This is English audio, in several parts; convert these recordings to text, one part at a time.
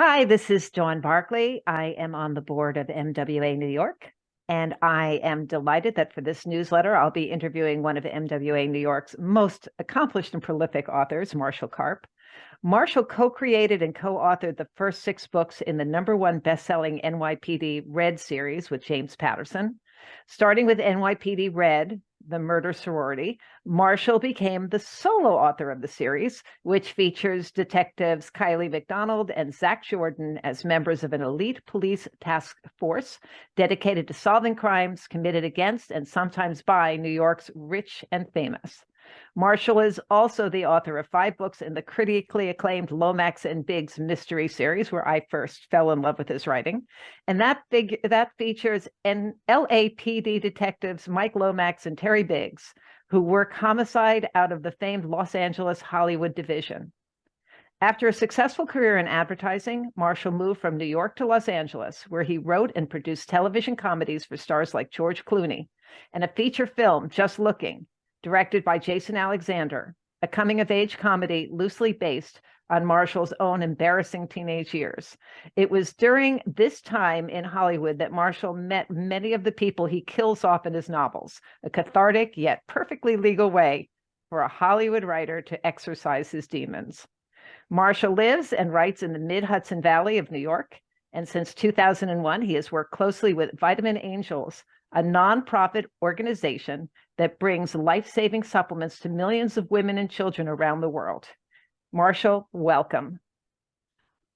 Hi, this is Dawn Barkley. I am on the board of MWA New York, and I am delighted that for this newsletter, I'll be interviewing one of MWA New York's most accomplished and prolific authors, Marshall Karp. Marshall co-created and co-authored the first 6 books in the #1 best-selling NYPD Red series with James Patterson. Starting with NYPD Red, The Murder Sorority, Marshall became the solo author of the series, which features detectives Kylie McDonald and Zach Jordan as members of an elite police task force dedicated to solving crimes committed against and sometimes by New York's rich and famous. Marshall is also the author of 5 books in the critically acclaimed Lomax and Biggs mystery series, where I first fell in love with his writing. And that features LAPD detectives Mike Lomax and Terry Biggs, who work homicide out of the famed Los Angeles Hollywood division. After a successful career in advertising, Marshall moved from New York to Los Angeles, where he wrote and produced television comedies for stars like George Clooney, and a feature film, Just Looking, directed by Jason Alexander, a coming-of-age comedy loosely based on Marshall's own embarrassing teenage years. It was during this time in Hollywood that Marshall met many of the people he kills off in his novels, a cathartic yet perfectly legal way for a Hollywood writer to exorcise his demons. Marshall lives and writes in the mid-Hudson Valley of New York, and since 2001, he has worked closely with Vitamin Angels, a nonprofit organization that brings life-saving supplements to millions of women and children around the world. Marshall, welcome.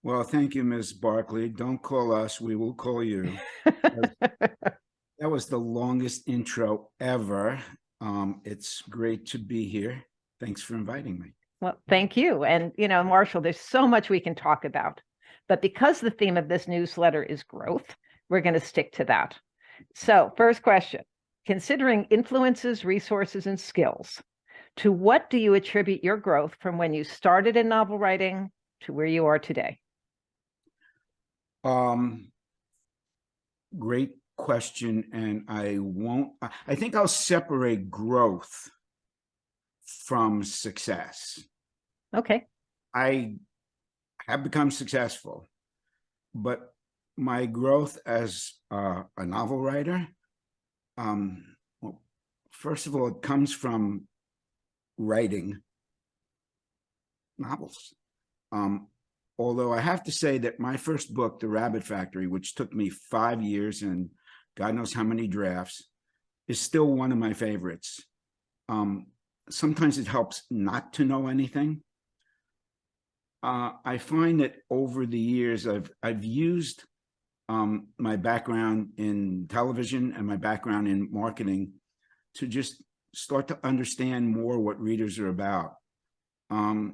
Well, thank you, Ms. Barkley. Don't call us, we will call you. That was the longest intro ever. It's great to be here. Thanks for inviting me. Well, thank you. And, Marshall, there's so much we can talk about. But because the theme of this newsletter is growth, we're going to stick to that. So, first question, considering influences, resources, and skills, to what do you attribute your growth from when you started in novel writing to where you are today? Great question. And I think I'll separate growth from success. Okay. I have become successful, but my growth as a novel writer, well, first of all, it comes from writing novels. Although I have to say that my first book, The Rabbit Factory, which took me 5 years and God knows how many drafts, is still one of my favorites. Sometimes it helps not to know anything. I find that over the years, I've used my background in television and my background in marketing to just start to understand more what readers are about. I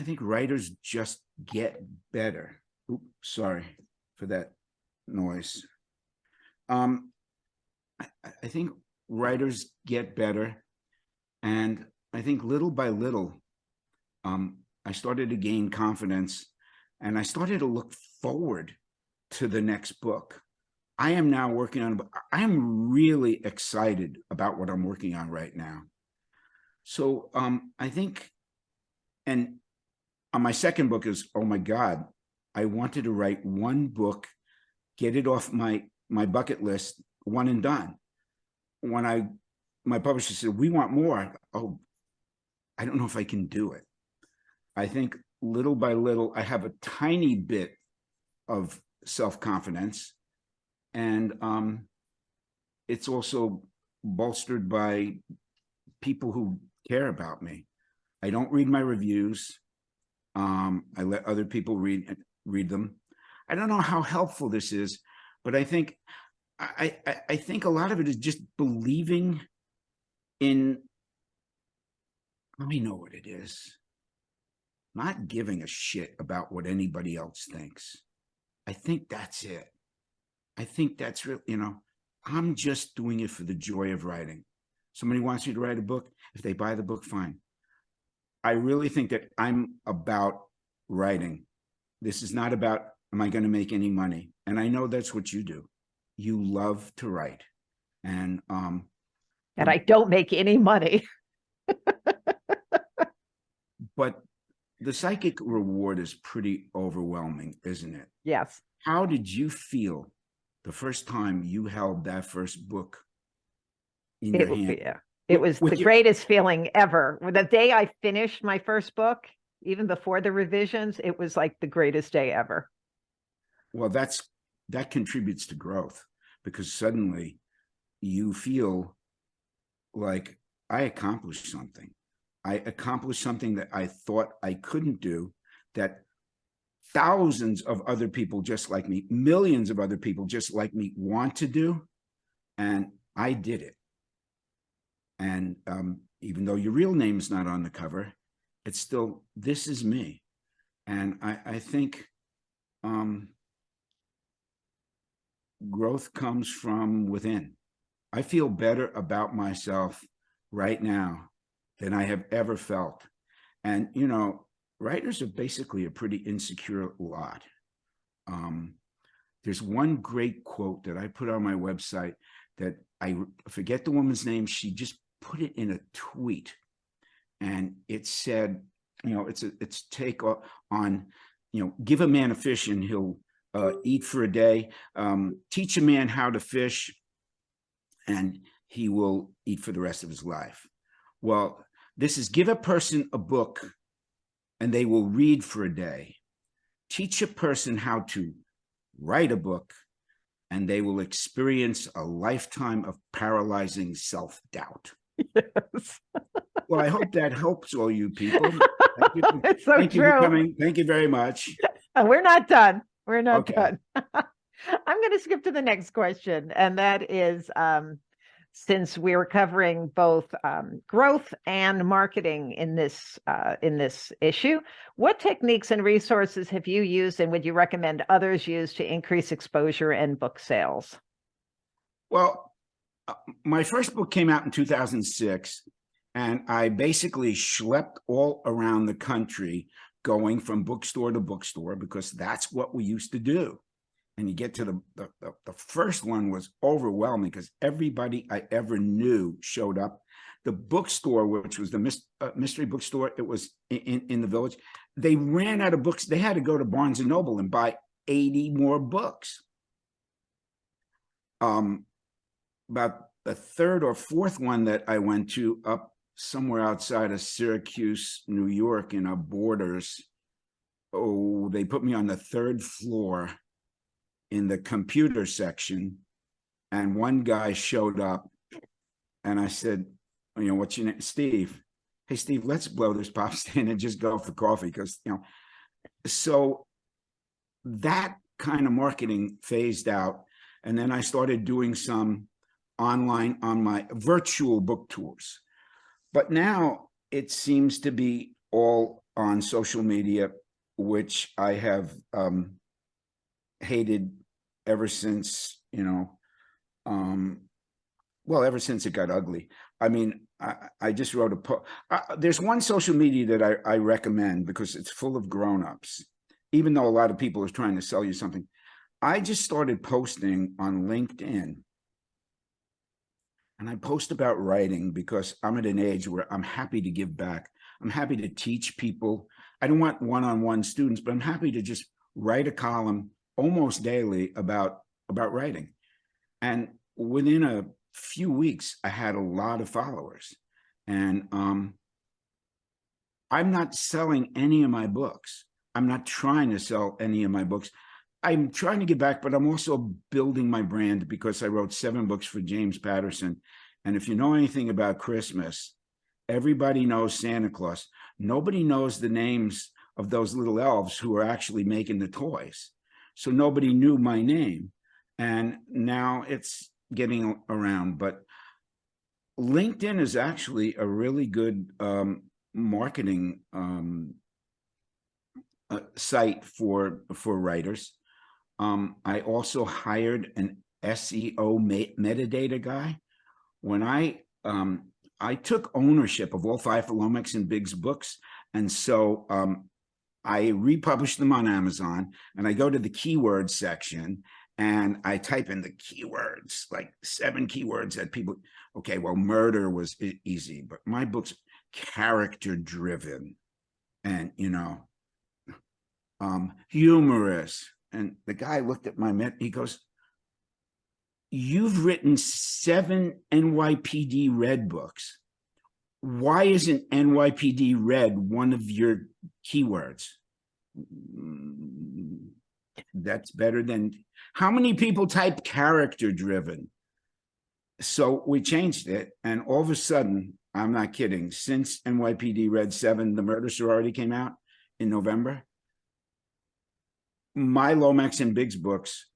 think writers just get better. Oops, sorry for that noise. I think writers get better, and I think little by little, I started to gain confidence, and I started to look forward to the next book. I am now working on a book. I am really excited about what I'm working on right now. So I think, and on my second book is, oh my God, I wanted to write one book, get it off my bucket list, one and done. When my publisher said, we want more, oh, I don't know if I can do it. I think little by little, I have a tiny bit of self-confidence, and it's also bolstered by people who care about me. I don't read my reviews. I let other people read them. I don't know how helpful this is, but I think I think a lot of it is just believing in, let me know what it is. Not giving a shit about what anybody else thinks. I think that's it. I think that's real, I'm just doing it for the joy of writing. Somebody wants me to write a book. If they buy the book, fine. I really think that I'm about writing. This is not about, am I going to make any money? And I know that's what you do. You love to write. And I don't make any money. But the psychic reward is pretty overwhelming, isn't it? Yes. How did you feel the first time you held that first book in your hand? Yeah. It was the greatest feeling ever. The day I finished my first book, even before the revisions, it was like the greatest day ever. Well, that contributes to growth, because suddenly you feel like I accomplished something. I accomplished something that I thought I couldn't do, that thousands of other people just like me, millions of other people just like me want to do, and I did it. And even though your real name's not on the cover, it's still, this is me. And I think growth comes from within. I feel better about myself right now than I have ever felt. And, you know, writers are basically a pretty insecure lot. There's one great quote that I put on my website that I forget the woman's name. She just put it in a tweet, and it said, you know, it's take on, you know, give a man a fish and he'll eat for a day. Teach a man how to fish and he will eat for the rest of his life. Well, this is give a person a book and they will read for a day. Teach a person how to write a book and they will experience a lifetime of paralyzing self-doubt. Yes. Well, I hope that helps all you people. It's so Thank you true. for coming. Thank you very much. We're not done. We're not Okay. done. I'm going to skip to the next question, and that is, since we're covering both growth and marketing in this issue, what techniques and resources have you used, and would you recommend others use to increase exposure and book sales? Well, my first book came out in 2006, and I basically schlepped all around the country, going from bookstore to bookstore, because that's what we used to do. And you get to the first one was overwhelming because everybody I ever knew showed up. The bookstore, which was the mystery bookstore, it was in the village, they ran out of books. They had to go to Barnes and Noble and buy 80 more books. About the third or fourth one that I went to, up somewhere outside of Syracuse, New York, in our borders, oh, they put me on the third floor in the computer section, and one guy showed up, and I said, you know, what's your name? Steve. Hey, Steve, let's blow this pop stand and just go for coffee, because, you know, so that kind of marketing phased out. And then I started doing some online on my virtual book tours. But now it seems to be all on social media, which I have hated ever since, you know, well, ever since it got ugly. I mean, I just wrote a post. There's one social media that I recommend because it's full of grown-ups, even though a lot of people are trying to sell you something. I just started posting on LinkedIn, and I post about writing because I'm at an age where I'm happy to give back. I'm happy to teach people. I don't want one-on-one students, but I'm happy to just write a column almost daily about writing. And within a few weeks, I had a lot of followers. And I'm not selling any of my books. I'm not trying to sell any of my books. I'm trying to get back, but I'm also building my brand because I wrote 7 books for James Patterson. And if you know anything about Christmas, everybody knows Santa Claus. Nobody knows the names of those little elves who are actually making the toys. So nobody knew my name. And now it's getting around. But LinkedIn is actually a really good marketing site for writers. I also hired an SEO metadata guy. When I took ownership of all 5 Lomax and Biggs books, and so I republished them on Amazon, and I go to the keyword section and I type in the keywords, like 7 keywords that people, okay, well, murder was easy, but my book's character driven. and, humorous. And the guy looked at he goes, "You've written 7 NYPD Red books. Why isn't NYPD Red one of your keywords?" That's better than, how many people type character driven? So we changed it, and all of a sudden, I'm not kidding, since NYPD Red 7, the murder sorority came out in November, my Lomax and Biggs books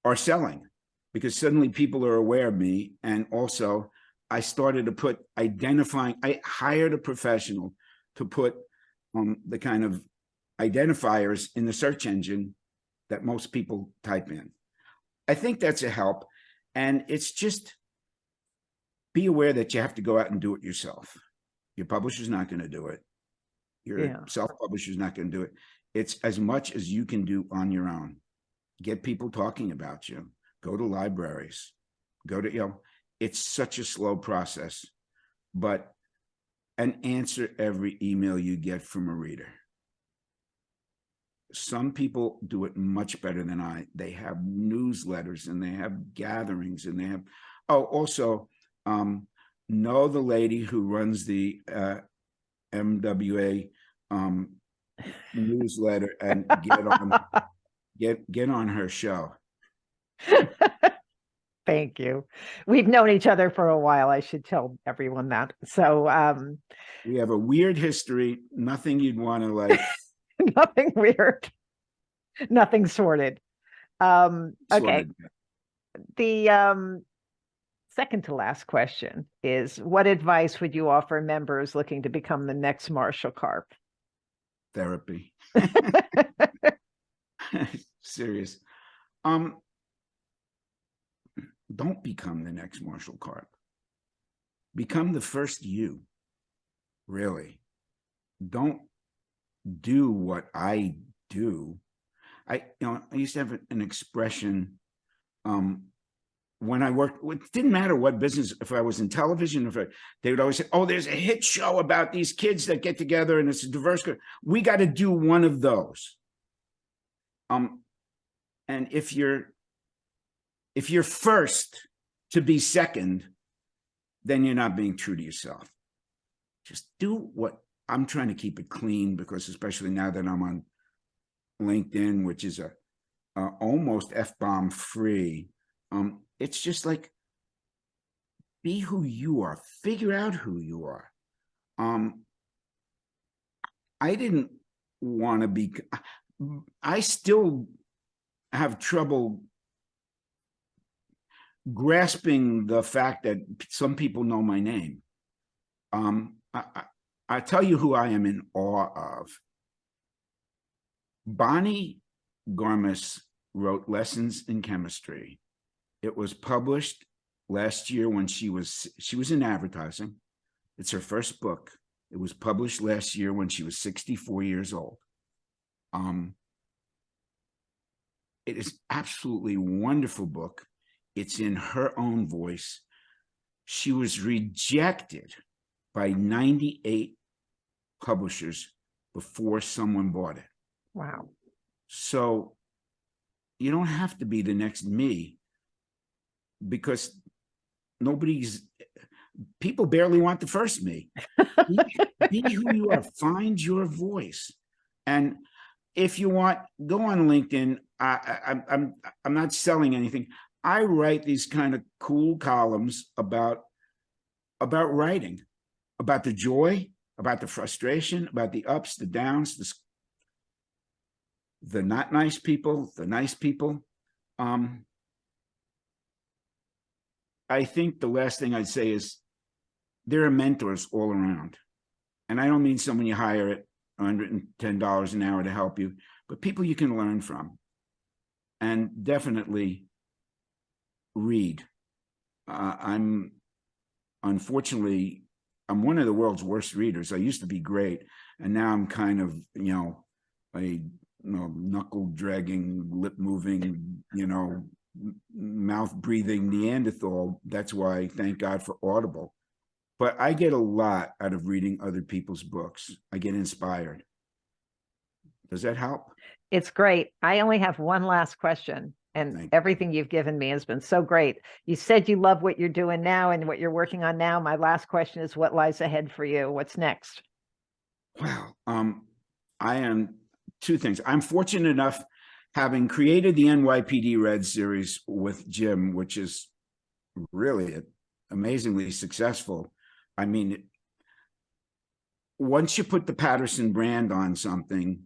are selling because suddenly people are aware of me. And also I started to put I hired a professional to put the kind of identifiers in the search engine that most people type in. I think that's a help. And it's just, be aware that you have to go out and do it yourself. Your publisher's not going to do it. Your self-publisher's not going to do it. It's as much as you can do on your own. Get people talking about you. Go to libraries. Go to, it's such a slow process, and answer every email you get from a reader. Some people do it much better than I. They have newsletters and they have gatherings and they have, also, know the lady who runs the MWA newsletter and get on her show. Thank you. We've known each other for a while. I should tell everyone that. So we have a weird history. Nothing you'd want to like. Nothing weird. Nothing sorted. Okay. The second to last question is, what advice would you offer members looking to become the next Marshall Karp? Therapy. Serious. Don't become the next Marshall Karp. Become the first you. Really. Don't do what I do. I used to have an expression when I worked, it didn't matter what business, if I was in television, they would always say, "Oh, there's a hit show about these kids that get together and it's a diverse group. We got to do one of those." And if you're first to be second, then you're not being true to yourself. Just do what, I'm trying to keep it clean, because especially now that I'm on LinkedIn, which is a almost F-bomb free, it's just like, be who you are, figure out who you are. I didn't want to be, I still have trouble grasping the fact that some people know my name. I tell you who I am in awe of. Bonnie Garmis wrote Lessons in Chemistry. It was published last year when she was in advertising. It's her first book. It was published last year when she was 64 years old. It is absolutely wonderful book. It's in her own voice. She was rejected by 98 publishers before someone bought it. Wow. So you don't have to be the next me, because people barely want the first me. Be who you are. Find your voice. And if you want, go on LinkedIn. I'm not selling anything. I write these kind of cool columns about writing, about the joy, about the frustration, about the ups, the downs, the not nice people, the nice people. I think the last thing I'd say is there are mentors all around. And I don't mean someone you hire at $110 an hour to help you, but people you can learn from. And definitely read. Unfortunately, I'm one of the world's worst readers. I used to be great, and now I'm kind of, a knuckle dragging, lip moving, mouth breathing Neanderthal. That's why, thank God for Audible. But I get a lot out of reading other people's books. I get inspired. Does that help? It's great. I only have one last question, and Thank you. everything you've given me has been so great. You said you love what you're doing now and what you're working on now. My last question is, what lies ahead for you? What's next? Well, I am two things. I'm fortunate enough, having created the NYPD Red series with Jim, which is really amazingly successful. I mean, once you put the Patterson brand on something,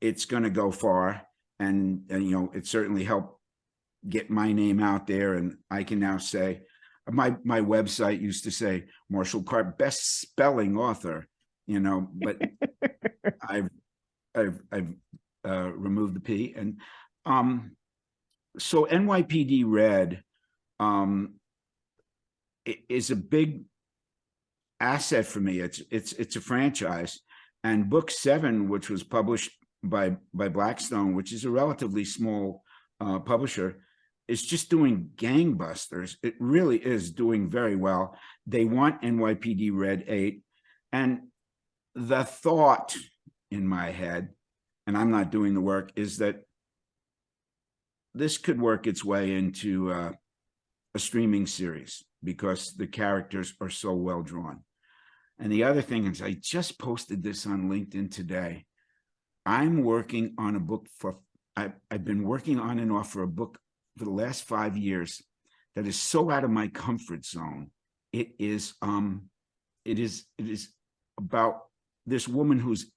it's going to go far, and you know, it certainly helped get my name out there. And I can now say, my website used to say Marshall Karp, best spelling author, you know, but I've removed the P. And so NYPD Red is a big asset for me. It's a franchise, and book 7, which was published by Blackstone, which is a relatively small publisher, is just doing gangbusters. It really is doing very well. They want NYPD Red 8, and the thought in my head, and I'm not doing the work, is that this could work its way into a streaming series because the characters are so well drawn. And the other thing is, I just posted this on LinkedIn today. I'm working on a book I've been working on and off for a book for the last 5 years that is so out of my comfort zone. It is about this woman who's,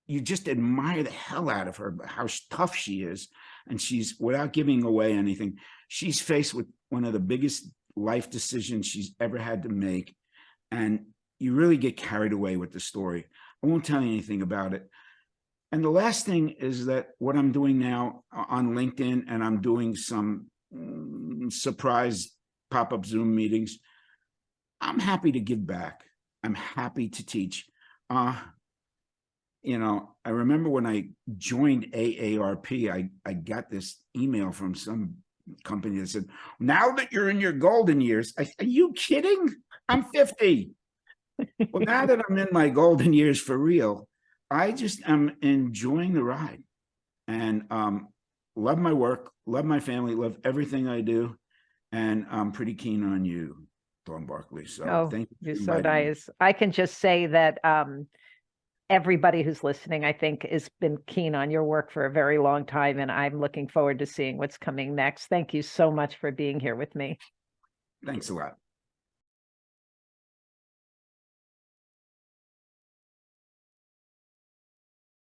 you just admire the hell out of her, how tough she is. And she's, without giving away anything, she's faced with one of the biggest life decisions she's ever had to make. And you really get carried away with the story. I won't tell you anything about it. And the last thing is that what I'm doing now on LinkedIn, and I'm doing some surprise pop-up Zoom meetings, I'm happy to give back. I'm happy to teach. You know, I remember when I joined AARP, I got this email from some company that said, now that you're in your golden years, are you kidding? I'm 50. Well, now that I'm in my golden years for real, I just am enjoying the ride, and love my work, love my family, love everything I do. And I'm pretty keen on you, Dawn Barkley. So thank you. You're so nice. I can just say that everybody who's listening, I think, has been keen on your work for a very long time, and I'm looking forward to seeing what's coming next. Thank you so much for being here with me. Thanks a lot.